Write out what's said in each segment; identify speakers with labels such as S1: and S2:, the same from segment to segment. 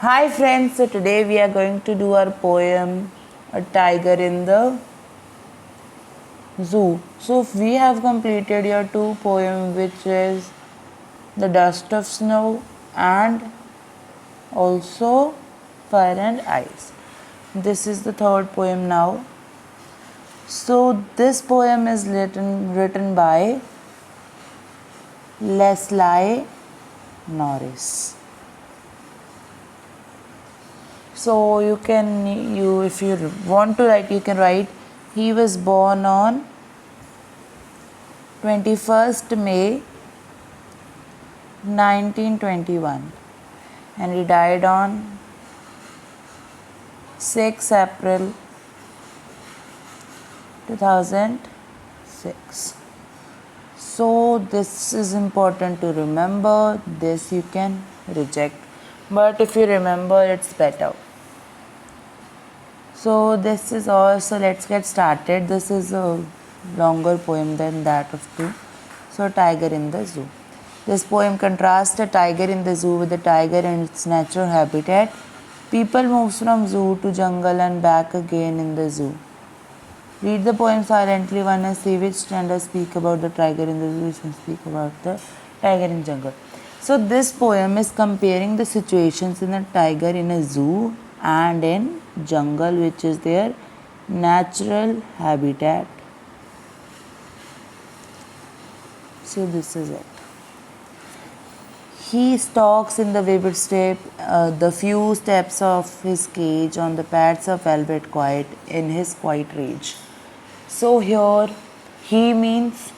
S1: Hi friends, so today we are going to do our poem A Tiger in the Zoo. So we have completed your two poem which is The Dust of Snow and also Fire and Ice. This is the third poem now. So this poem is written by Leslie Norris. So you if you want to write, you can write he was born on 21st May 1921 and he died on 6 April 2006. So this is important to remember. This you can reject, but if you remember, it's better. So this is all. So let's get started. This is a longer poem than that of two. So Tiger in the Zoo. This poem contrasts a tiger in the zoo with a tiger in its natural habitat. People moves from zoo to jungle and back again in the zoo. Read the poem silently one and see which stanza speak about the tiger in the zoo and speak about the tiger in jungle. So this poem is comparing the situations in a tiger in a zoo and in jungle, which is their natural habitat. So this is it. He stalks in the vivid step, the few steps of his cage on the pads of velvet quiet in his quiet rage. So here he means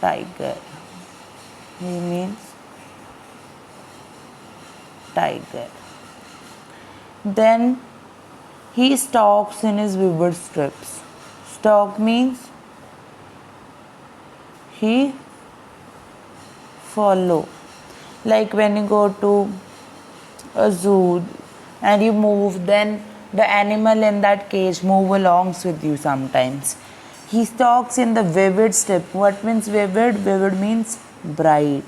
S1: tiger. He means tiger. Then he stalks in his vivid strips. Stalk means he follow. Like when you go to a zoo and you move, then the animal in that cage move along with you sometimes. He stalks in the vivid strip. What means vivid? Vivid means bright.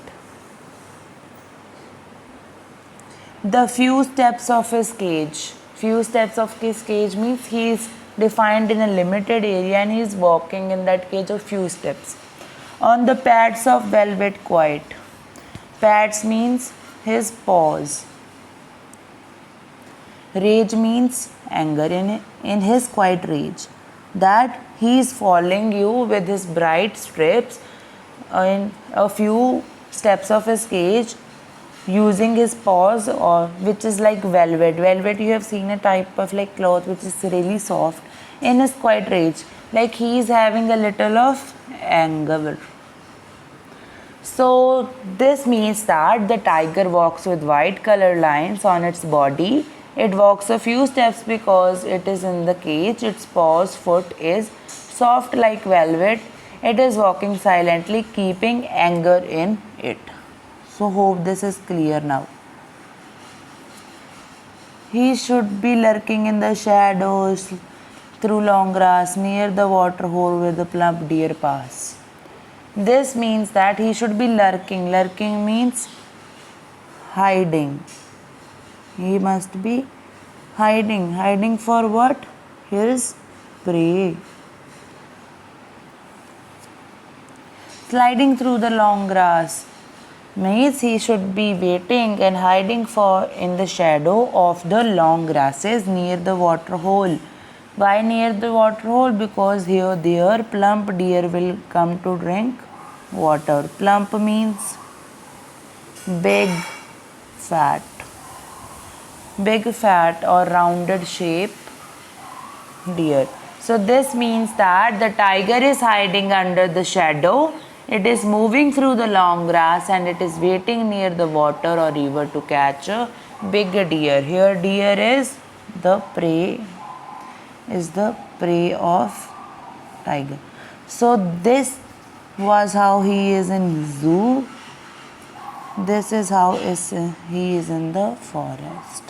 S1: The few steps of his cage. Few steps of his cage means he is defined in a limited area and he is walking in that cage of few steps. On the pads of velvet quiet. Pads means his paws. Rage means anger in his quiet rage. That he is following you with his bright strips in a few steps of his cage using his paws, or which is like velvet. Velvet, you have seen a type of like cloth which is really soft in his quiet rage. Like he is having a little of anger. So this means that the tiger walks with white color lines on its body. It walks a few steps because it is in the cage. Its paws foot is soft like velvet. It is walking silently, keeping anger in it. So hope this is clear now. He should be lurking in the shadows through long grass near the water hole where the plump deer pass. This means that he should be lurking. Lurking means hiding. He must be hiding. Hiding for what? His prey. Sliding through the long grass means he should be waiting and hiding for in the shadow of the long grasses near the water hole. Why near the water hole? Because here their plump deer will come to drink water. Plump means big, fat. Big, fat or rounded shape deer. So this means that the tiger is hiding under the shadow. It is moving through the long grass and it is waiting near the water or river to catch a big deer. Here deer is the prey of tiger. So this was how he is in zoo. This is how he is in the forest.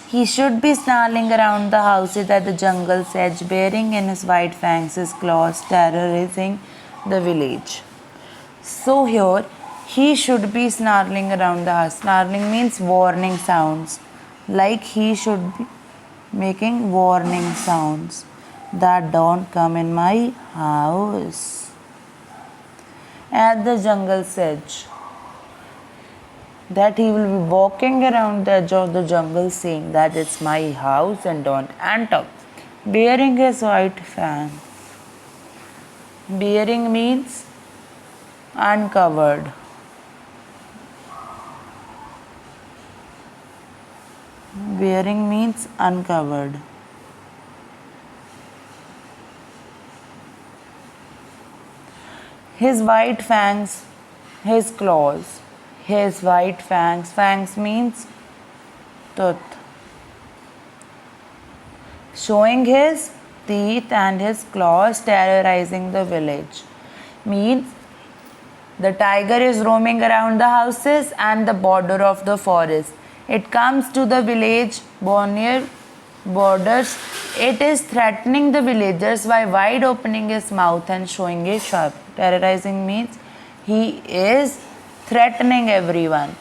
S1: He should be snarling around the houses at the jungle's edge, bearing in his white fangs his claws, terrorizing the village. So here He should be snarling around the house. Snarling means warning sounds. Like he should be making warning sounds that don't come in my house. At the jungle's edge. That he will be walking around the edge of the jungle saying that it's my house and don't enter. Bearing his white fan. Bearing means uncovered. Bearing means uncovered. His white fangs, his claws. His white fangs. Fangs means tooth. Showing his teeth and his claws, terrorizing the village. Means the tiger is roaming around the houses and the border of the forest. It comes to the village near borders. It is threatening the villagers by wide opening his mouth and showing his sharp. Terrorizing means he is threatening everyone.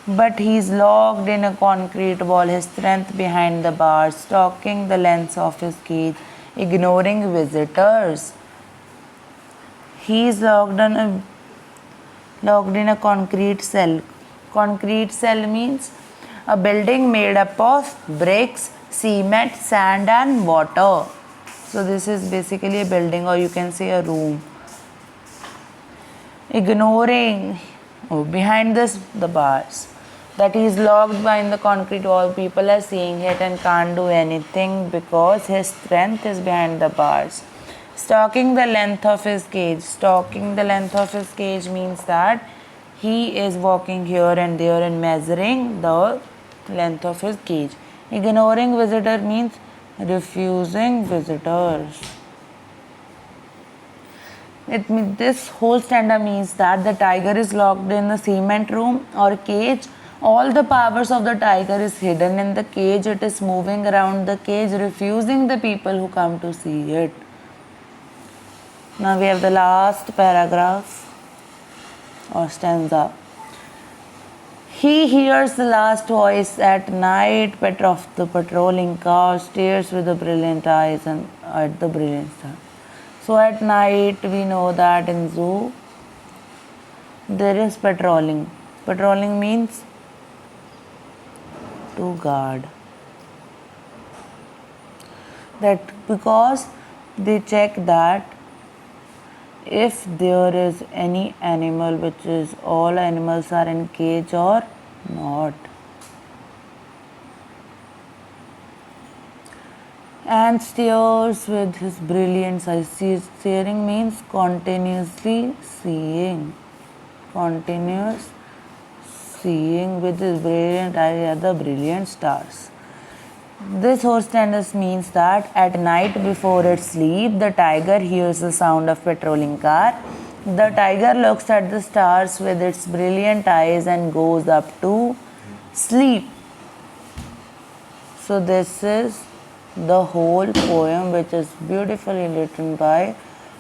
S1: But he is locked in a concrete wall, his strength behind the bars, stalking the length of his cage, ignoring visitors. He is locked in a concrete cell. Concrete cell means a building made up of bricks, cement, sand and water. So this is basically a building, or you can say a room. Ignoring behind the bars. That he is locked behind the concrete wall. People are seeing it and can't do anything because his strength is behind the bars. Stalking the length of his cage. Stalking the length of his cage means that he is walking here and there and measuring the length of his cage. Ignoring visitor means refusing visitors. This whole stanza means that the tiger is locked in a cement room or cage. All the powers of the tiger is hidden in the cage. It is moving around the cage, refusing the people who come to see it. Now we have the last paragraph or stanza. He hears the last voice at night, of the patrolling car, stares with the brilliant eyes and at the brilliant star. So at night we know that in zoo there is patrolling. Patrolling means to guard. That because they check that if there is any animal, which is all animals are in cage or not. And stares with his brilliant eyes. Staring means continuously seeing. Continuous seeing with his brilliant eyes at the brilliant stars. This horse stanza means that at night before it sleep, the tiger hears the sound of patrolling car. The tiger looks at the stars with its brilliant eyes and goes up to sleep. So this is the whole poem, which is beautifully written by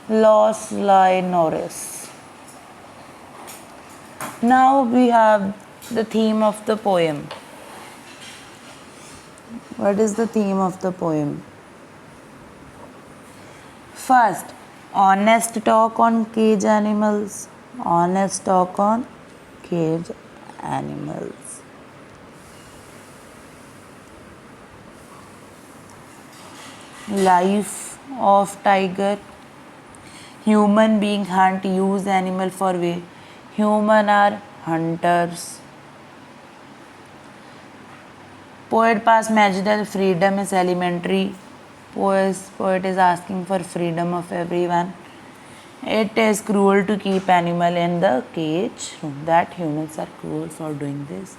S1: Losley Norris. Now we have the theme of the poem. What is the theme of the poem? First, honest talk on cage animals. Honest talk on cage animals. Life of tiger. Human being hunt, use animal for way. Human are hunters. Poet past marginal, freedom is elementary. Poet is asking for freedom of everyone. It is cruel to keep animal in the cage. That humans are cruel for doing this.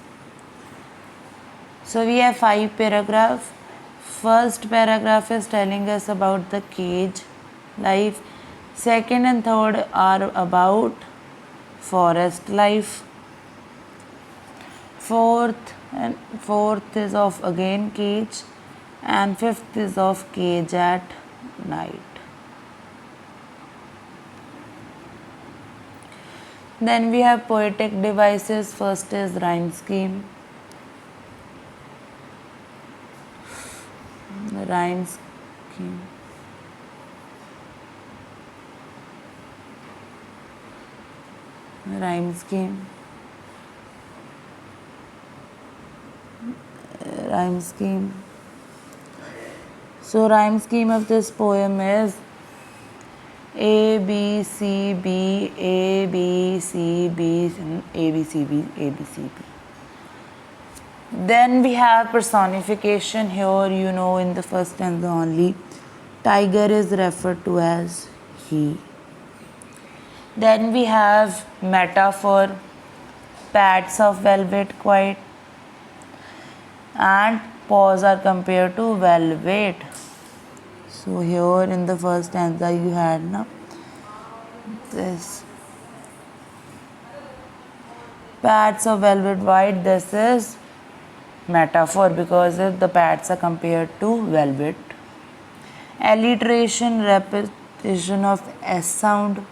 S1: So we have 5 paragraphs. First paragraph is telling us about the cage life. Second and third are about forest life. Fourth is of again cage, and fifth is of cage at night. Then we have poetic devices. First is rhyme scheme. Rhyme scheme. Rhyme scheme. Rhyme scheme. So rhyme scheme of this poem is A B C B A B C B A B C B A B C B. Then we have personification. Here, you know, in the first stanza only, tiger is referred to as he. Then we have metaphor, pads of velvet quiet and paws are compared to velvet. So here in the first stanza you had this pads of velvet white. This is metaphor because the pads are compared to velvet. Alliteration, repetition of S sound.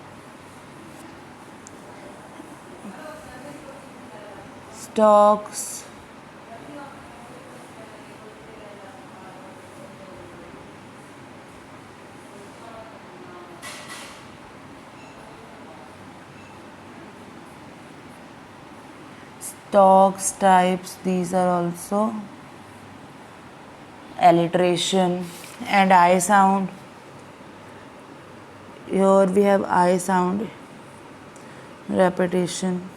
S1: Stalks. Stalks, types, these are also alliteration. And I sound. Here we have I sound, repetition.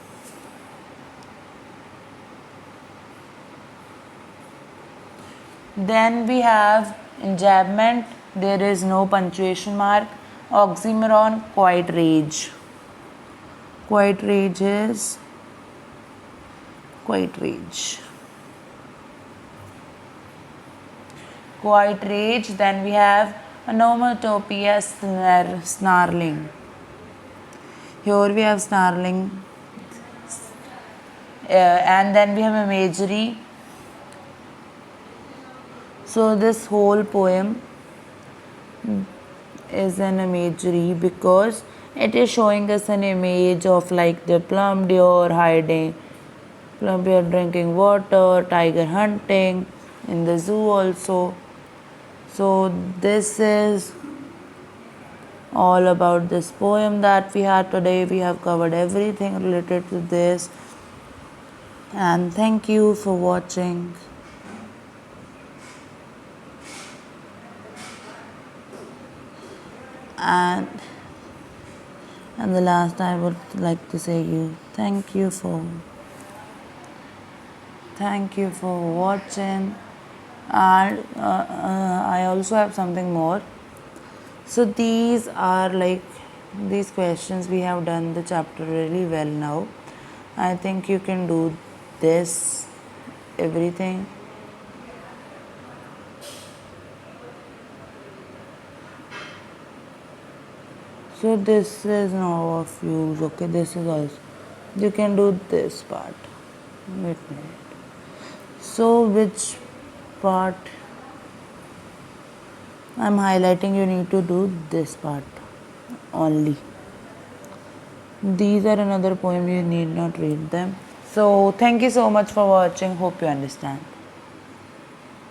S1: Then we have enjambment, there is no punctuation mark. Oxymoron, quiet rage. Quiet rage is quiet rage. Quiet rage. Then we have onomatopoeia, snarling. Here we have snarling. And then we have imagery. So this whole poem is an imagery because it is showing us an image of like the plum deer hiding, plum deer drinking water, tiger hunting in the zoo also. So this is all about this poem that we had today. We have covered everything related to this, and thank you for watching. And the last I would like to say you thank you for watching. And I also have something more. So these are like these questions. We have done the chapter really well now. I think you can do this everything. So this is now of use. Okay, this is also you can do this part. Wait a minute. So which part I'm highlighting? You need to do this part only. These are another poem, you need not read them. So thank you so much for watching. Hope you understand.